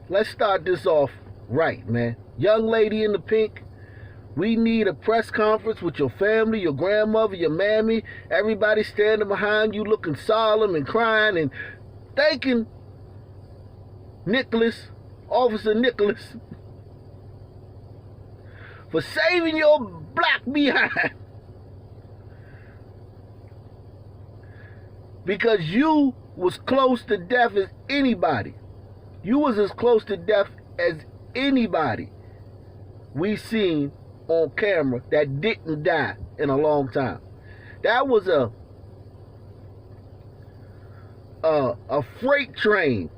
let's start this off right, man. Young lady in the pink, we need a press conference with your family, your grandmother, your mammy, everybody standing behind you looking solemn and crying and thanking Nicholas, Officer Nicholas, for saving your black behind. Because you was close to death as anybody. You was as close to death as anybody we seen on camera that didn't die in a long time. That was a freight train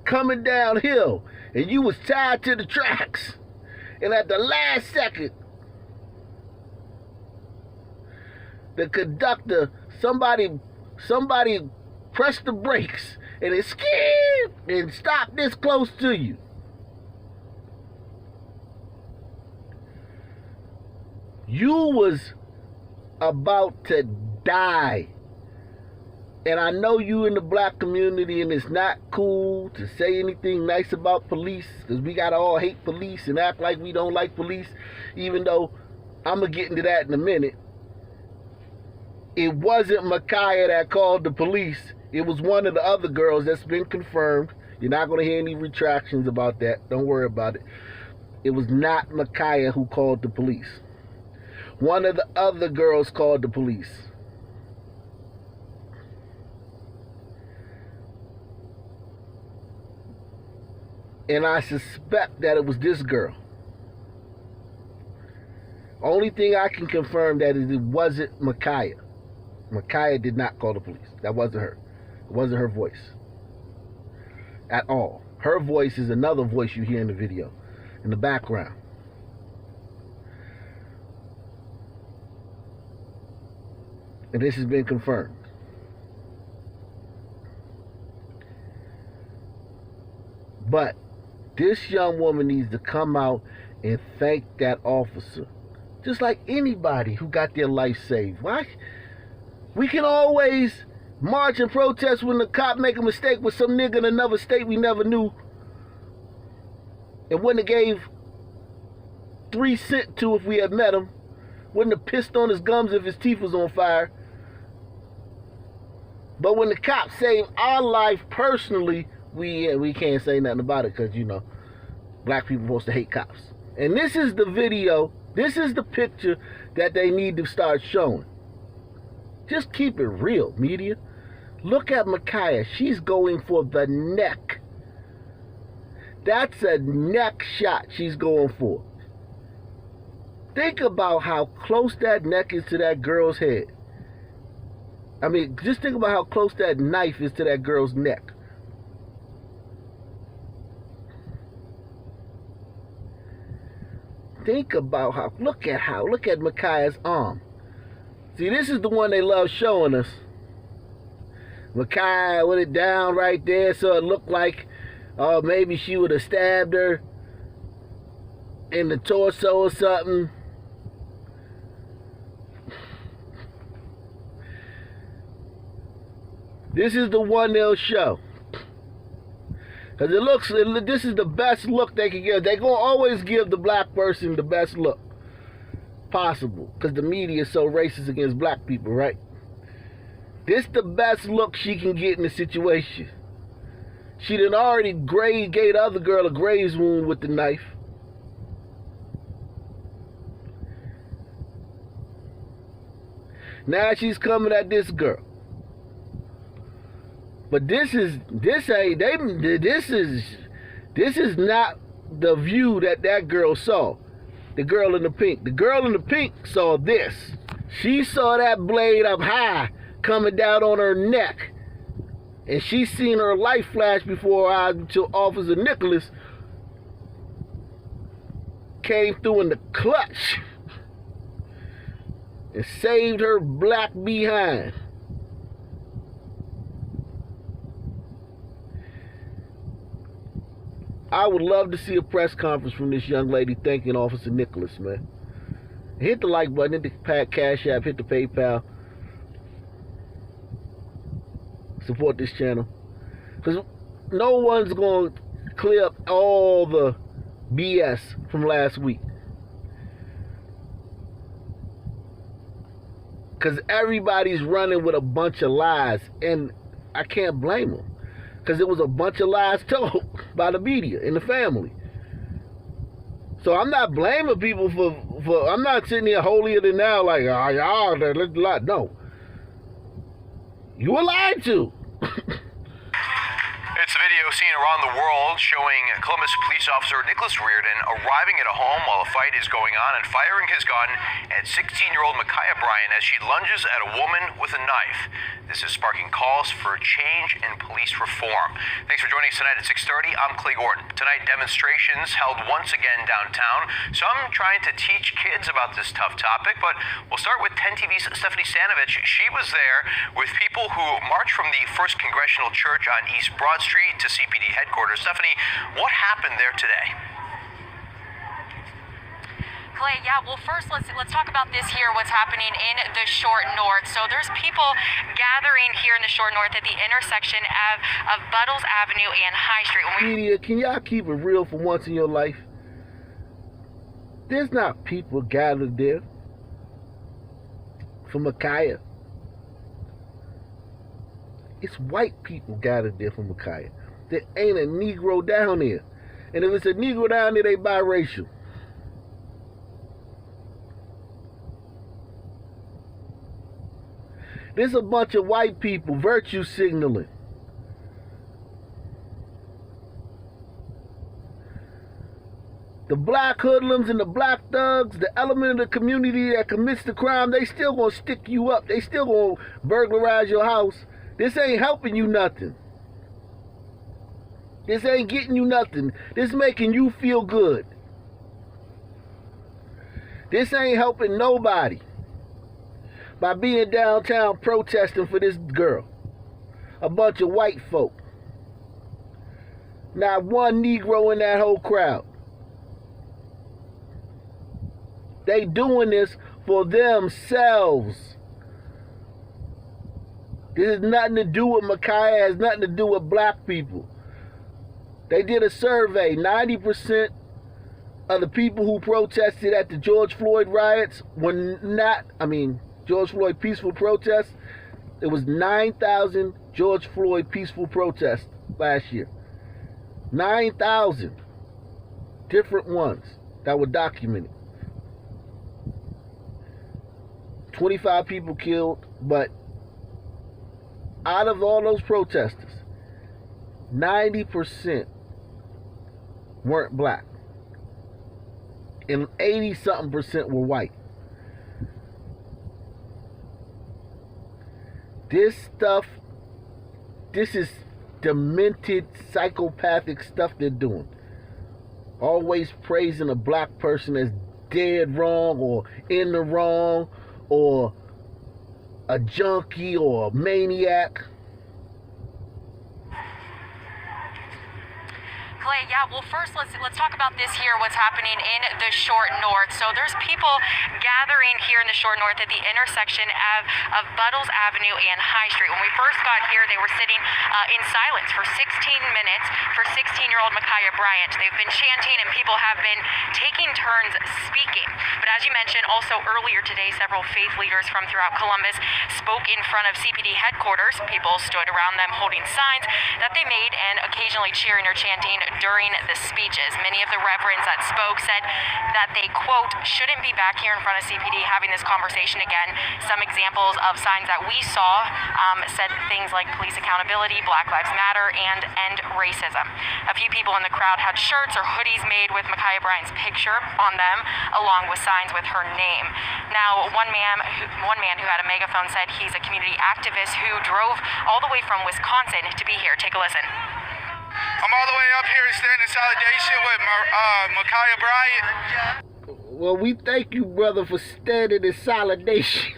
coming downhill, and you was tied to the tracks. And at the last second, the conductor, somebody pressed the brakes, and it skidded and stopped this close to you. You was about to die. And I know you in the black community, and it's not cool to say anything nice about police, because we gotta all hate police and act like we don't like police, even though I'm gonna get into that in a minute. It wasn't Ma'khia that called the police. It was one of the other girls that's been confirmed. You're not going to hear any retractions about that. Don't worry about it. It was not Ma'khia who called the police. One of the other girls called the police. And I suspect that it was this girl. Only thing I can confirm that is it wasn't Ma'khia. Ma'khia did not call the police. That wasn't her. It wasn't her voice at all. Her voice is another voice you hear in the video, in the background. And this has been confirmed. But this young woman needs to come out and thank that officer. Just like anybody who got their life saved. Why? We can always march and protest when the cop make a mistake with some nigga in another state we never knew, and wouldn't have gave 3 cents to if we had met him. Wouldn't have pissed on his gums if his teeth was on fire. But when the cop saved our life personally, we can't say nothing about it, because, you know, black people are supposed to hate cops. And this is the video, this is the picture that they need to start showing. Just keep it real, media. Look at Ma'khia. She's going for the neck. That's a neck shot she's going for. Think about how close that neck is to that girl's head. I mean, just think about how close that knife is to that girl's neck. Think about how, look at Ma'khia's arm. See, this is the one they love showing us. Ma'khia with it down right there, so it looked like maybe she would have stabbed her in the torso or something. This is the one they'll show. Because this is the best look they can give. They're going to always give the black person the best look possible, because the media is so racist against black people, right? This the best look she can get in the situation. She done already gave the other girl a graze wound with the knife. Now she's coming at this girl. But this is not the view that girl saw. The girl in the pink. The girl in the pink saw this. She saw that blade up high coming down on her neck. And she seen her life flash before her eyes until Officer Nicholas came through in the clutch and saved her black behind. I would love to see a press conference from this young lady thanking Officer Nicholas, man. Hit the like button, hit the Cash App, hit the PayPal. Support this channel. Because no one's going to clear up all the BS from last week. Because everybody's running with a bunch of lies, and I can't blame them. Because it was a bunch of lies told by the media and the family. So I'm not blaming people for I'm not sitting here holier than thou like, let's lie. No. You were lied to. It's a video seen around the world showing Columbus police officer Nicholas Reardon arriving at a home while a fight is going on and firing his gun at 16-year-old Ma'khia Bryant as she lunges at a woman with a knife. This is sparking calls for change in police reform. Thanks for joining us tonight at 6:30. I'm Clay Gordon. Tonight, demonstrations held once again downtown. Some trying to teach kids about this tough topic, but we'll start with 10 TV's Stephanie Stanovich. She was there with people who marched from the First Congressional Church on East Broad Street to CPD headquarters. Stephanie, what happened there today? Clay, yeah, well, first let's talk about this here, what's happening in the Short North. So there's people gathering here in the Short North at the intersection of Buttles Avenue and High Street. Media, can y'all keep it real for once in your life? There's not people gathered there for Ma'khia. It's white people gathered there for Ma'khia. There ain't a Negro down there. And if it's a Negro down there, they biracial. There's a bunch of white people virtue signaling. The black hoodlums and the black thugs, the element of the community that commits the crime, they still gonna stick you up. They still gonna burglarize your house. This ain't helping you nothing. This ain't getting you nothing. This making you feel good. This ain't helping nobody by being downtown protesting for this girl. A bunch of white folk. Not one Negro in that whole crowd. They doing this for themselves. This has nothing to do with Ma'khia. It has nothing to do with black people. They did a survey. 90% of the people who protested at the George Floyd riots were not, George Floyd peaceful protests. There was 9,000 George Floyd peaceful protests last year. 9,000 different ones that were documented. 25 people killed, but out of all those protesters, 90% weren't black. And 80-something% were white. This stuff, this is demented, psychopathic stuff they're doing. Always praising a black person as dead wrong or in the wrong or a junkie or a maniac. Clay, yeah, well, first let's talk about this here, what's happening in the Short North. So there's people gathering here in the Short North at the intersection of Buttles Avenue and High Street. When we first got here, they were sitting in silence for 16 minutes for 16-year-old Ma'khia Bryant. They've been chanting and people have been taking turns speaking. But as you mentioned, also earlier today, several faith leaders from throughout Columbus spoke in front of CPD headquarters. People stood around them holding signs that they made and occasionally cheering or chanting during the speeches. Many of the reverends that spoke said that they, quote, shouldn't be back here in front of CPD having this conversation again. Some examples of signs that we saw said things like police accountability, Black Lives Matter, and end racism. A few people in the crowd had shirts or hoodies made with Ma'khia Bryant's picture on them, along with signs with her name. Now, one man who had a megaphone said he's a community activist who drove all the way from Wisconsin to be here. Take a listen. I'm all the way up here to stand in solidarity with Ma'khia Bryant. Well, we thank you, brother, for standing in solidarity.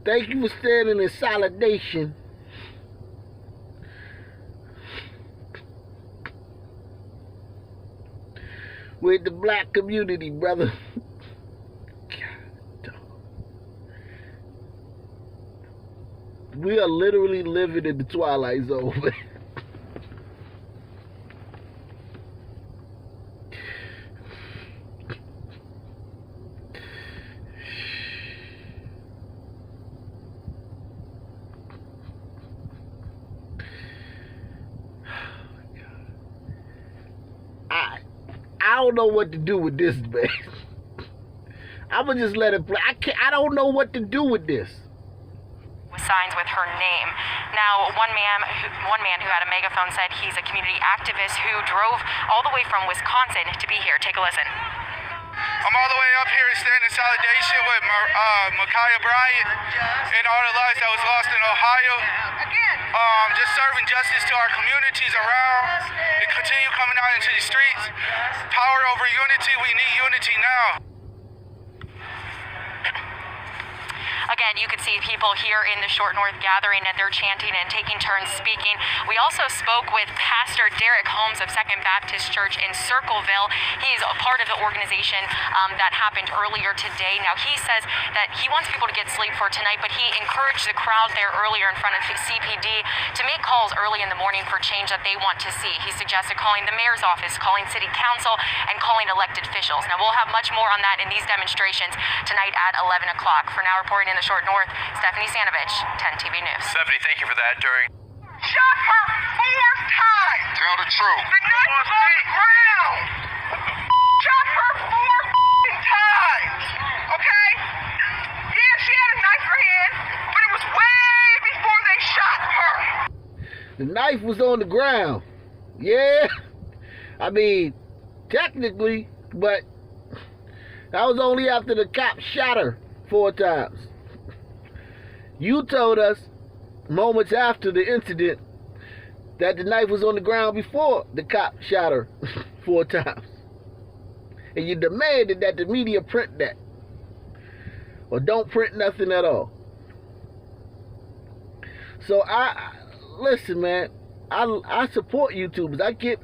Thank you for standing in solidarity with the black community, brother. God, we are literally living in the Twilight Zone, man. I don't know what to do with this, man. I'ma just let it play. I don't know what to do with this. Signs with her name. Now, one man who had a megaphone said he's a community activist who drove all the way from Wisconsin to be here. Take a listen. I'm all the way up here standing in solidarity with Ma'khia Bryant and all the lives that was lost in Ohio. Just serving justice to our communities around and continue coming out into the streets. Power over unity. We need unity now. Again, you could see people here in the Short North gathering, and they're chanting and taking turns speaking. We also spoke with Pastor Derek Holmes of Second Baptist Church in Circleville. He's a part of the organization that happened earlier today. Now, he says that he wants people to get sleep for tonight, but he encouraged the crowd there earlier in front of CPD to make calls early in the morning for change that they want to see. He suggested calling the mayor's office, calling city council, and calling elected officials. Now, we'll have much more on that in these demonstrations tonight at 11 o'clock. For now, reporting in the Short North, Stephanie Stanovich, 10 TV News. Stephanie, thank you for that. Shot her 4 times. Tell the truth. The knife was on the ground. Shot her 4 times. Okay? Yeah, she had a knife in her hand, but it was way before they shot her. The knife was on the ground. Yeah. I mean, technically, but that was only after the cop shot her 4 times. You told us moments after the incident that the knife was on the ground before the cop shot her 4 times. And you demanded that the media print that. Or don't print nothing at all. So listen, man, I support YouTubers.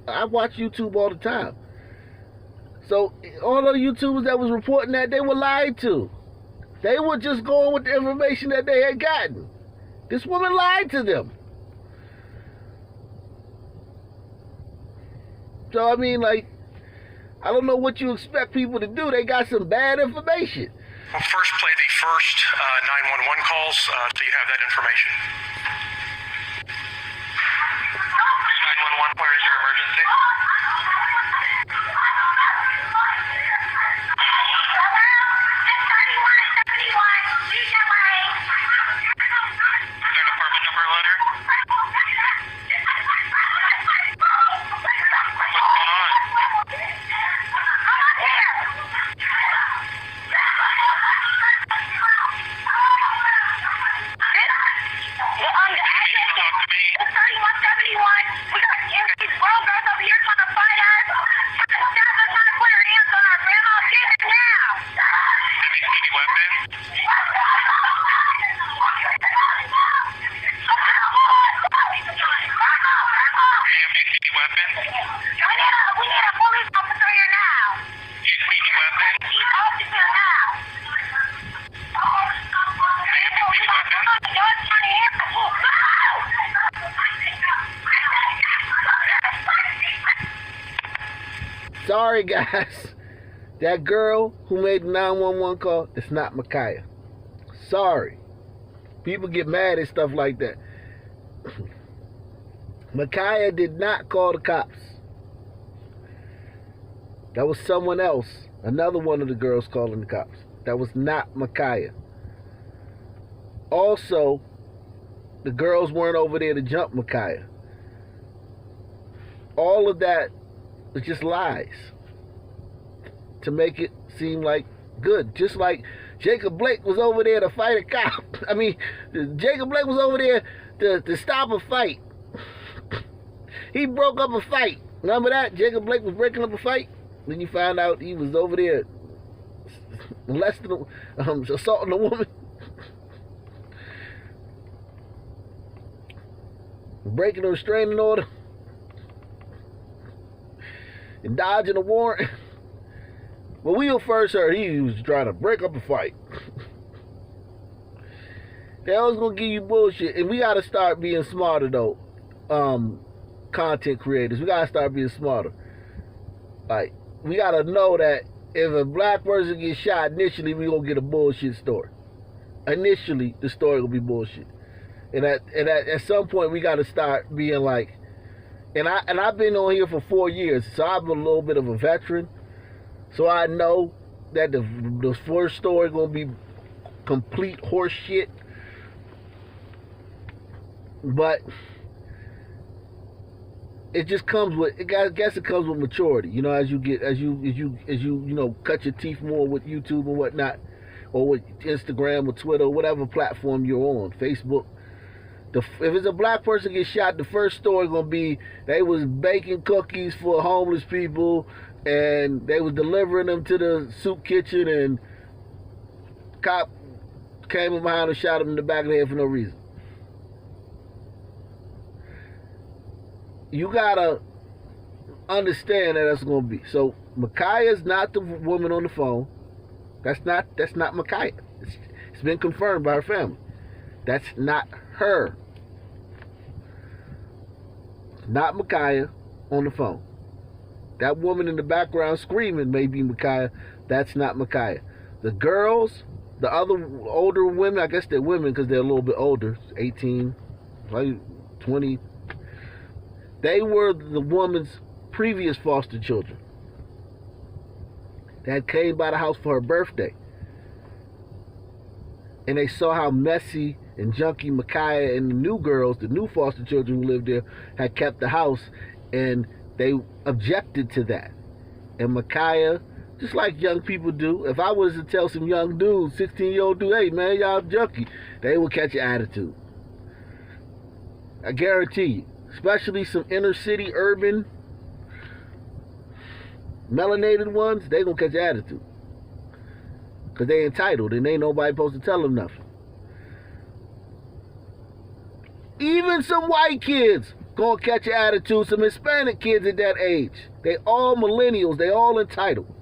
I watch YouTube all the time. So all the YouTubers that was reporting that, they were lied to. They were just going with the information that they had gotten. This woman lied to them. So, I mean, like, I don't know what you expect people to do. They got some bad information. We'll first play the first 911 calls so you have that information. 911, where is your emergency? Sorry, guys. That girl who made the 911 call, it's not Ma'khia. Sorry. People get mad at stuff like that. Ma'khia did not call the cops. That was someone else. Another one of the girls calling the cops. That was not Ma'khia. Also, the girls weren't over there to jump Ma'khia. All of that was just lies to make it seem like good. Just like Jacob Blake was over there to fight a cop. I mean, Jacob Blake was over there to stop a fight. He broke up a fight. Remember that? Jacob Blake was breaking up a fight. Then you find out he was over there molesting, assaulting a woman. Breaking a restraining order. And dodging a warrant. When we first heard he was trying to break up a fight. They always gonna give you bullshit. And we gotta start being smarter though. Content creators. We gotta start being smarter. Like, we gotta know that if a black person gets shot, initially we gonna get a bullshit story. Initially, the story will be bullshit. And at some point we gotta start being like, and I've been on here for 4 years, so I'm a little bit of a veteran. So I know that the first story gonna be complete horse shit. But it just comes with, I guess it comes with maturity, you know, as you cut your teeth more with YouTube and whatnot, or with Instagram or Twitter, or whatever platform you're on, Facebook. If it's a black person gets shot, the first story gonna be they was baking cookies for homeless people and they was delivering them to the soup kitchen, and cop came in behind and shot him in the back of the head for no reason. You gotta understand that that's gonna be. So Ma'khia's not the woman on the phone. That's not Ma'khia. It's been confirmed by her family. That's not her. Not Ma'khia on the phone. That woman in the background screaming may be Ma'khia. That's not Ma'khia. The girls, the other older women, I guess they're women because they're a little bit older, 18, like 20. They were the woman's previous foster children that came by the house for her birthday. And they saw how messy and junky Ma'khia and the new girls, the new foster children who lived there, had kept the house, and they objected to that. And Ma'khia, just like young people do, if I was to tell some young dudes, 16-year-old dude, hey man, y'all junky, they would catch an attitude. I guarantee you. Especially some inner city, urban, melanated ones, they gonna catch attitude. Because they entitled and ain't nobody supposed to tell them nothing. Even some white kids gonna catch an attitude, some Hispanic kids at that age. They all millennials, they all entitled.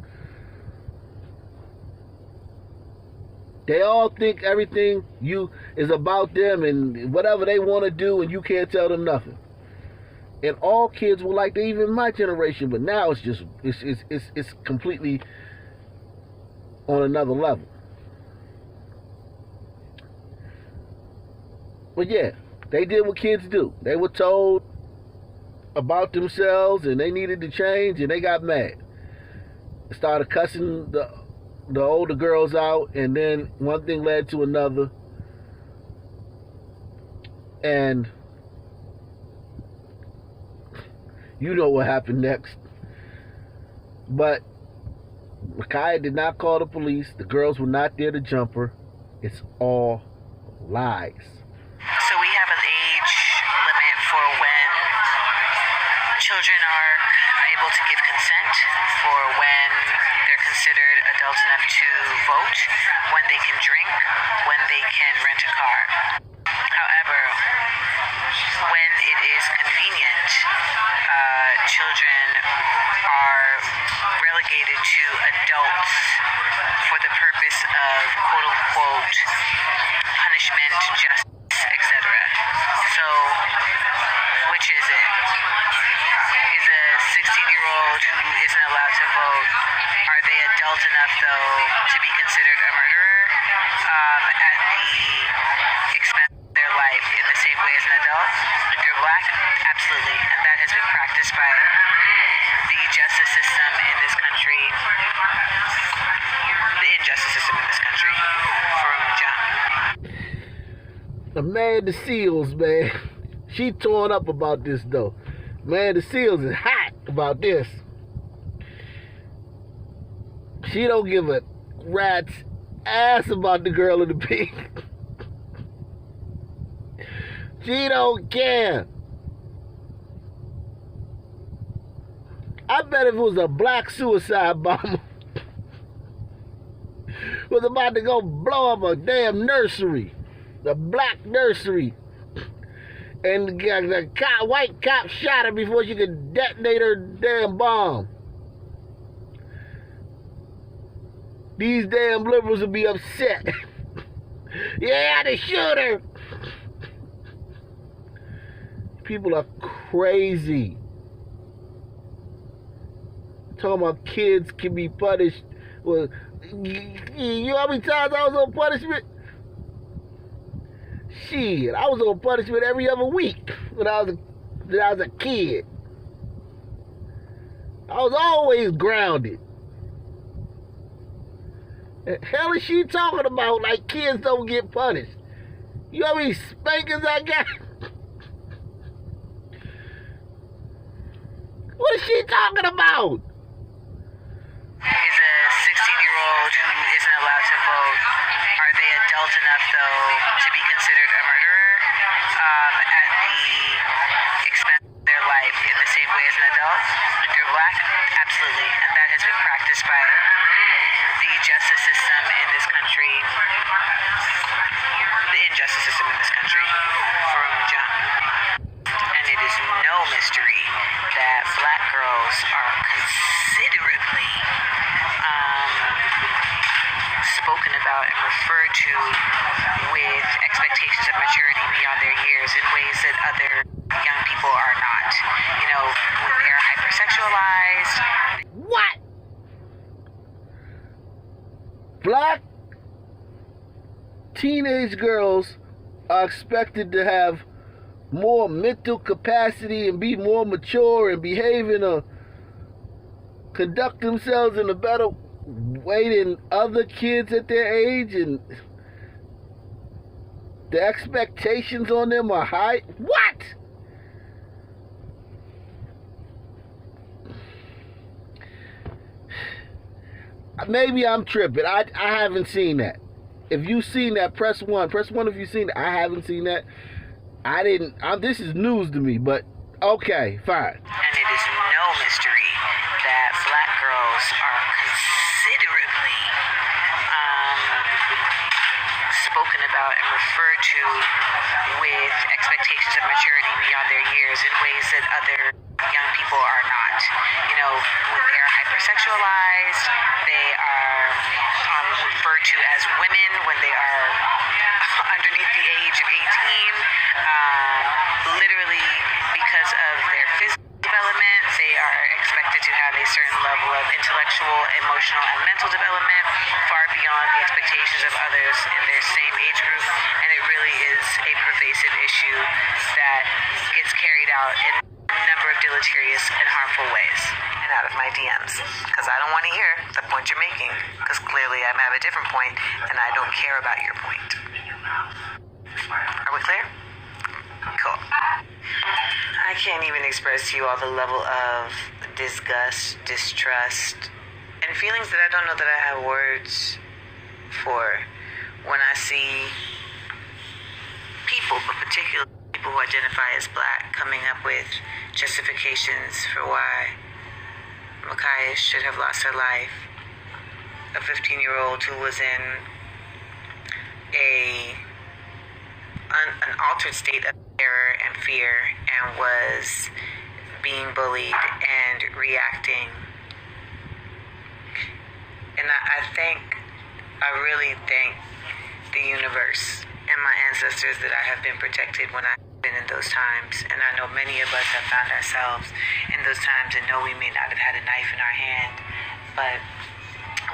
They all think everything is about them and whatever they want to do, and you can't tell them nothing. And all kids were like that, even my generation, but now it's completely on another level. But yeah, they did what kids do. They were told about themselves and they needed to change, and they got mad. They started cussing the older girls out, and then one thing led to another. And you know what happened next. But Ma'khia did not call the police. The girls were not there to jump her. It's all lies. So we have an age limit for when children are able to give consent, for when they're considered adults enough to vote, when they can drink, when they can rent a car. However, when it is convenient, children are relegated to adults for the purpose of quote-unquote punishment, justice, etc. So, which is it? Is a 16-year-old who isn't allowed to vote, are they adult enough, though, to be considered a murderer at the expense of their life in the same way as an adult? If you're black, absolutely. And that has been practiced by the justice system in this country, the injustice system in this country, from jump. Amanda Seals, man. She torn up about this, though. Amanda Seals is hot about this. She don't give a rat's ass about the girl in the pink. She don't care. I bet if it was a black suicide bomber was about to go blow up a damn nursery, a black nursery, and the white cop shot her before she could detonate her damn bomb. these damn liberals will be upset. Yeah, the shooter. People are crazy. Talking about kids can be punished. Well, you know how many times I was on punishment? Shit, I was on punishment every other week when I was a kid. I was always grounded. The hell is she talking about? Like kids don't get punished. You know how many spankings I got? What is she talking about? Is a 16-year-old who isn't allowed to vote, are they adult enough, though, to be considered a murderer at the expense of their life in the same way as an adult? If you're black, absolutely. And that has been practiced by the justice system in this country, the injustice system in this country from jump. And it is no mystery that black girls are considerably spoken about and referred to with expectations of maturity beyond their years in ways that other young people are not. You know, they're hypersexualized. What? Black teenage girls are expected to have more mental capacity and be more mature and behave in a conduct themselves in a better way than other kids at their age, and the expectations on them are high. What? Maybe I'm tripping. I haven't seen that. If you've seen that, press 1. Press 1 if you've seen it. I haven't seen that. I didn't. This is news to me, but okay, fine. And it is no mystery that black girls are considerably spoken about and referred to with expectations of maturity beyond their years in ways that other young people are not. You know, they are hypersexualized. They are referred to as women when they are underneath the age of 18. Literally, because of their physical development, they are expected to have a certain level of intellectual, emotional, and mental development far beyond the expectations of others in their same age group. And it really is a pervasive issue that gets carried out in a number of deleterious and harmful ways. And out of my DMs, because I don't want to hear the point you're making, because clearly I have a different point and I don't care about your point. Are we clear? Cool. I can't even express to you all the level of disgust, distrust, and feelings that I don't know that I have words for when I see people, but particularly people who identify as black, coming up with justifications for why Ma'khia should have lost her life. A 15-year-old who was in an altered state of terror and fear and was being bullied and reacting. And I really thank the universe and my ancestors that I have been protected when I've been in those times. And I know many of us have found ourselves in those times and know we may not have had a knife in our hand, but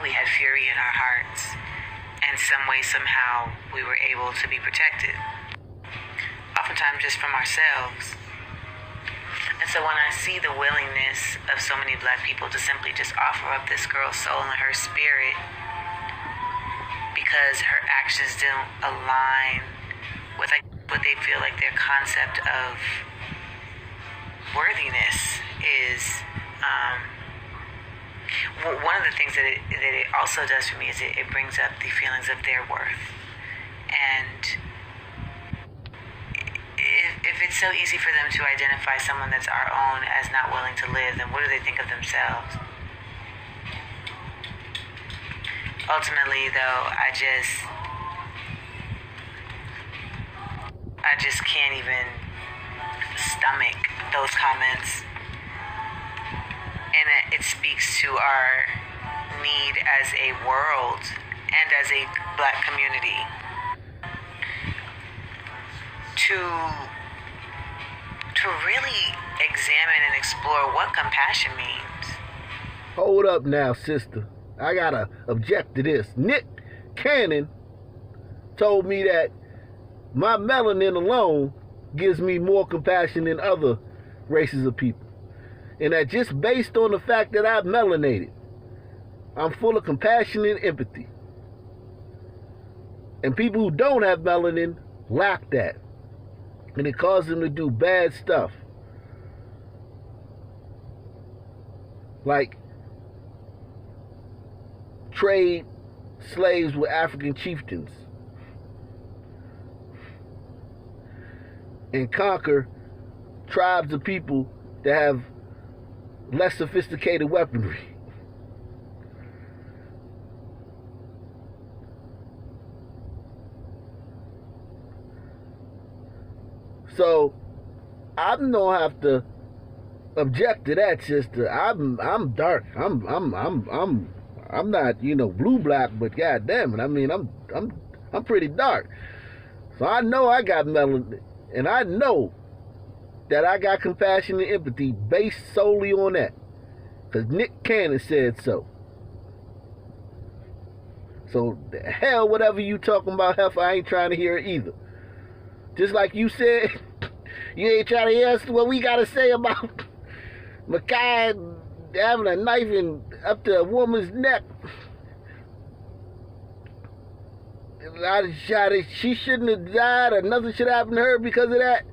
we had fury in our hearts. And some way, somehow, we were able to be protected. Oftentimes just from ourselves. And so when I see the willingness of so many black people to simply just offer up this girl's soul and her spirit because her actions don't align with what they feel like their concept of worthiness is, one of the things that it also does for me is it brings up the feelings of their worth. And if it's so easy for them to identify someone that's our own as not willing to live, then what do they think of themselves? Ultimately, though, I just can't even stomach those comments. And it speaks to our need as a world as a black community to really examine and explore what compassion means. Hold up now, sister. I gotta object to this. Nick Cannon told me that my melanin alone gives me more compassion than other races of people. And that just based on the fact that I'm melanated, I'm full of compassion and empathy. And people who don't have melanin lack that. And it causes them to do bad stuff. Like trade slaves with African chieftains. And conquer tribes of people that have less sophisticated weaponry. So I don't have to object to that, sister. I'm dark. I'm not, blue black, but goddamn it, I mean I'm pretty dark. So I know I got melanin, and I know that I got compassion and empathy based solely on that. Because Nick Cannon said so. So, the hell, whatever you talking about, heifer, I ain't trying to hear it either. Just like you said, you ain't trying to hear us what we got to say about Ma'khia having a knife up to a woman's neck. She shouldn't have died, or nothing should happen to her because of that.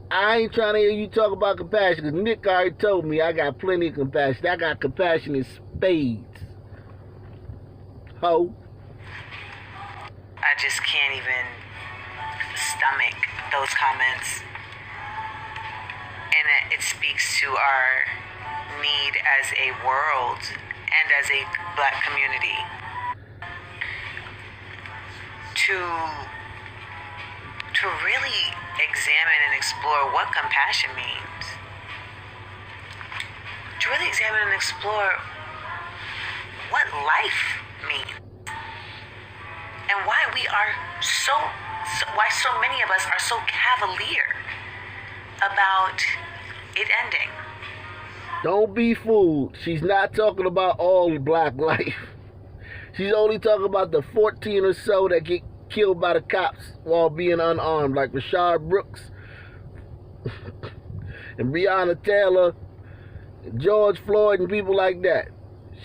I ain't trying to hear you talk about compassion, because Nick already told me I got plenty of compassion. I got compassion in spades. Ho. I just can't even stomach those comments. And it speaks to our need as a world and as a black community to really examine and explore what compassion means. To really examine and explore what life means. And why why so many of us are so cavalier about it ending. Don't be fooled. She's not talking about all black life. She's only talking about the 14 or so that get killed by the cops while being unarmed, like Rashard Brooks and Breonna Taylor, George Floyd, and people like that.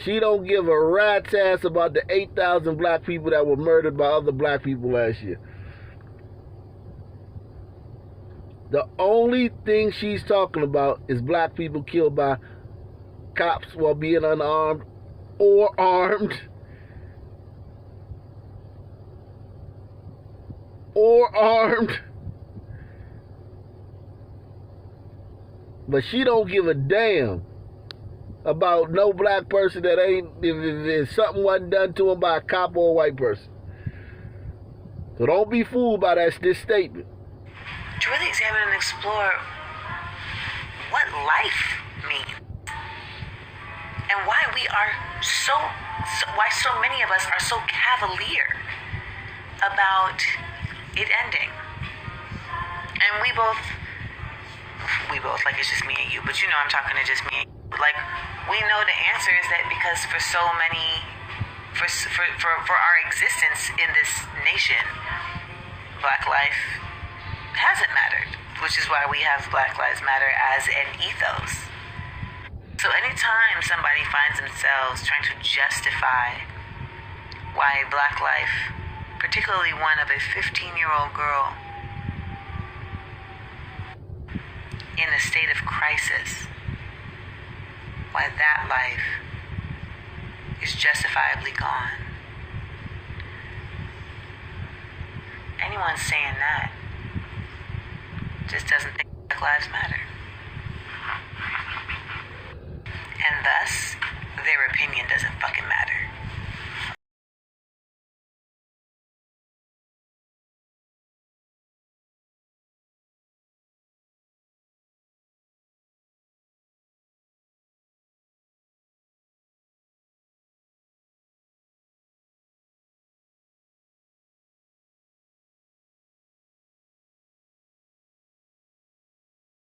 She don't give a rat's ass about the 8,000 black people that were murdered by other black people last year. The only thing she's talking about is black people killed by cops while being unarmed or armed. Or armed. But she don't give a damn about no black person that ain't, if something wasn't done to him by a cop or a white person. So don't be fooled by this statement. To really examine and explore what life means. And why why so many of us are so cavalier about it ending. And we both, like it's just me and you, but I'm talking to just me and you. Like, we know the answer is that because for so many, for our existence in this nation, black life hasn't mattered, which is why we have Black Lives Matter as an ethos. So anytime somebody finds themselves trying to justify why black life, particularly one of a 15-year-old girl in a state of crisis, why that life is justifiably gone. Anyone saying that just doesn't think Black Lives Matter. And thus, their opinion doesn't fucking matter.